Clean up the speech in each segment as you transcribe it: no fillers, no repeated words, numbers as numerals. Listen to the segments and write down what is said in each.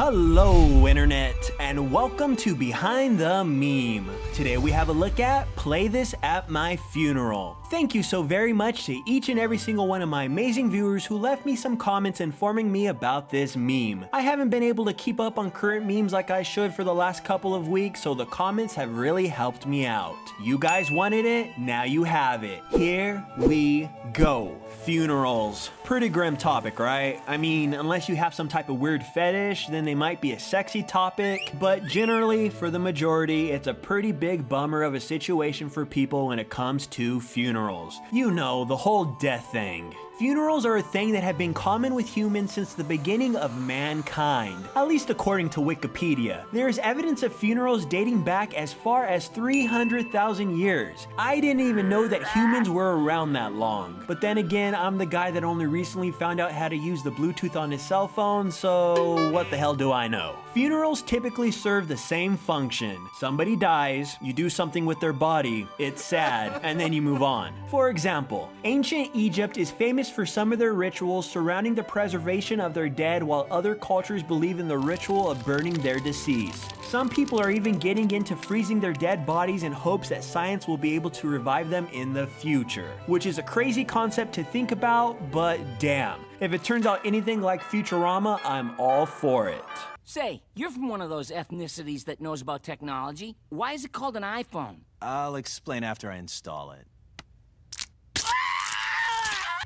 Hello Internet, and welcome to Behind the Meme. Today we have a look at Play This at My Funeral. Thank you so very much to each and every single one of my amazing viewers who left me some comments informing me about this meme. I haven't been able to keep up on current memes like I should for the last couple of weeks, so the comments have really helped me out. You guys wanted it, now you have it. Here we go. Funerals. Pretty grim topic, right? I mean, unless you have some type of weird fetish, then they might be a sexy topic, but generally, for the majority, it's a pretty big bummer of a situation for people when it comes to funerals. You know, the whole death thing. Funerals are a thing that have been common with humans since the beginning of mankind, at least according to Wikipedia. There is evidence of funerals dating back as far as 300,000 years. I didn't even know that humans were around that long. But then again, I'm the guy that only recently found out how to use the Bluetooth on his cell phone, so what the hell do I know? Funerals typically serve the same function. Somebody dies, you do something with their body, it's sad, and then you move on. For example, ancient Egypt is famous for some of their rituals surrounding the preservation of their dead, while other cultures believe in the ritual of burning their deceased. Some people are even getting into freezing their dead bodies in hopes that science will be able to revive them in the future. Which is a crazy concept to think about, but damn. If it turns out anything like Futurama, I'm all for it. Say, you're from one of those ethnicities that knows about technology. Why is it called an iPhone? I'll explain after I install it.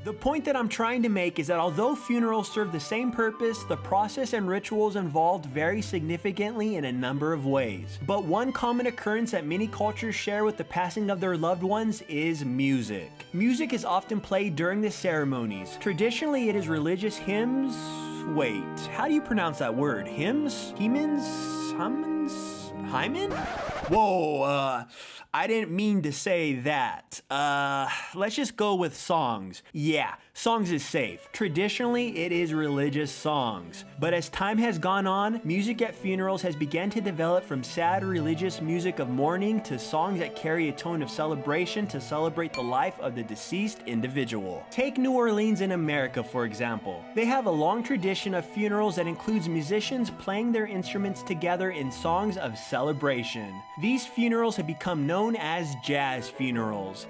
The point that I'm trying to make is that although funerals serve the same purpose, the process and rituals involved vary significantly in a number of ways. But one common occurrence that many cultures share with the passing of their loved ones is music. Music is often played during the ceremonies. Traditionally, it is religious hymns. Wait, how do you pronounce that word? Hymns? Hymens? Hymens? Hymen? Whoa, I didn't mean to say that. Let's just go with songs. Yeah, songs is safe. Traditionally, it is religious songs. But as time has gone on, music at funerals has begun to develop from sad religious music of mourning to songs that carry a tone of celebration to celebrate the life of the deceased individual. Take New Orleans in America, for example. They have a long tradition of funerals that includes musicians playing their instruments together in songs of celebration. These funerals have become known as jazz funerals.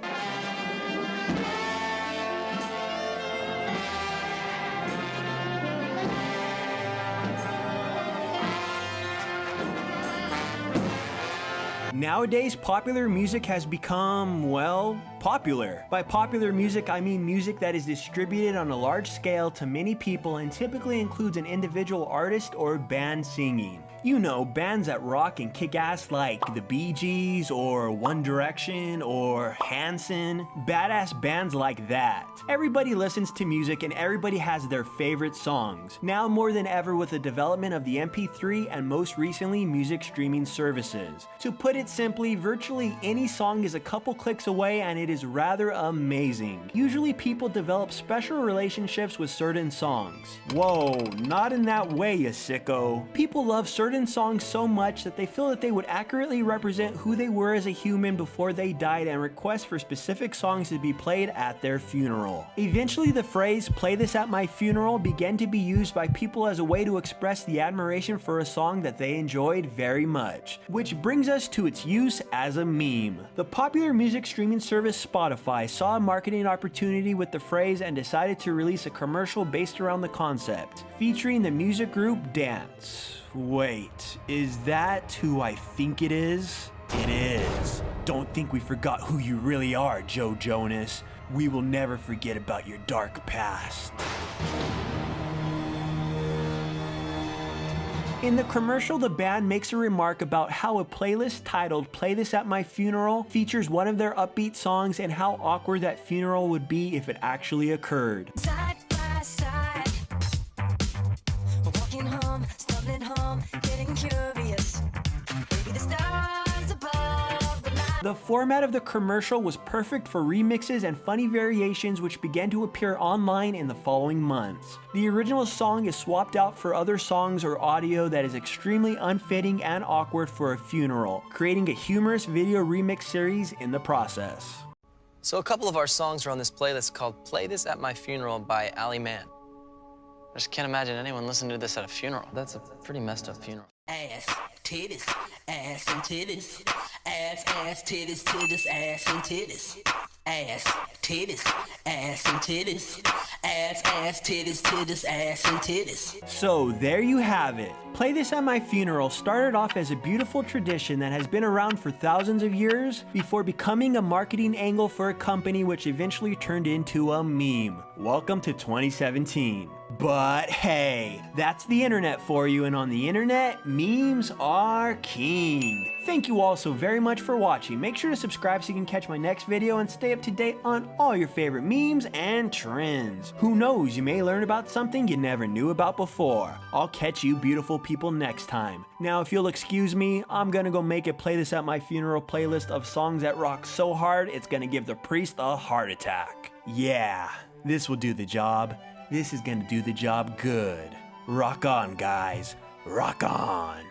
Nowadays, popular music has become, well, popular. By popular music, I mean music that is distributed on a large scale to many people and typically includes an individual artist or band singing. You know, bands that rock and kick ass like the Bee Gees or One Direction or Hanson. Badass bands like that. Everybody listens to music and everybody has their favorite songs. Now more than ever with the development of the MP3 and most recently music streaming services. To put it simply, virtually any song is a couple clicks away and it is rather amazing. Usually people develop special relationships with certain songs. Whoa, not in that way, you sicko. People love certain songs so much that they feel that they would accurately represent who they were as a human before they died and request for specific songs to be played at their funeral. Eventually the phrase "play this at my funeral" began to be used by people as a way to express the admiration for a song that they enjoyed very much. Which brings us to its use as a meme. The popular music streaming service Spotify saw a marketing opportunity with the phrase and decided to release a commercial based around the concept, featuring the music group Dance. Wait, is that who I think it is? It is. Don't think we forgot who you really are, Joe Jonas. We will never forget about your dark past. In the commercial, the band makes a remark about how a playlist titled "Play This at My Funeral" features one of their upbeat songs and how awkward that funeral would be if it actually occurred. Side by side, walking home, stumbling home, getting curious. Maybe the stars above the line. The format of the commercial was perfect for remixes and funny variations which began to appear online in the following months. The original song is swapped out for other songs or audio that is extremely unfitting and awkward for a funeral, creating a humorous video remix series in the process. So a couple of our songs are on this playlist called Play This at My Funeral by Ali Mann. I just can't imagine anyone listening to this at a funeral. That's a pretty messed up funeral. Ass, titties, ass and titties. Ass, titties, titties, ass and titties. Ass, titties, ass and titties. Ass, titties, titties, ass and titties. So there you have it. Play This at My Funeral started off as a beautiful tradition that has been around for thousands of years before becoming a marketing angle for a company which eventually turned into a meme. Welcome to 2017. But hey, that's the internet for you, and on the internet, memes are king. Thank you all so very much for watching. Make sure to subscribe so you can catch my next video and stay up to date on all your favorite memes and trends. Who knows, you may learn about something you never knew about before. I'll catch you beautiful people next time. Now, if you'll excuse me, I'm gonna go make a Play This at My Funeral playlist of songs that rock so hard it's gonna give the priest a heart attack. Yeah, this will do the job. This is gonna do the job good. Rock on, guys. Rock on.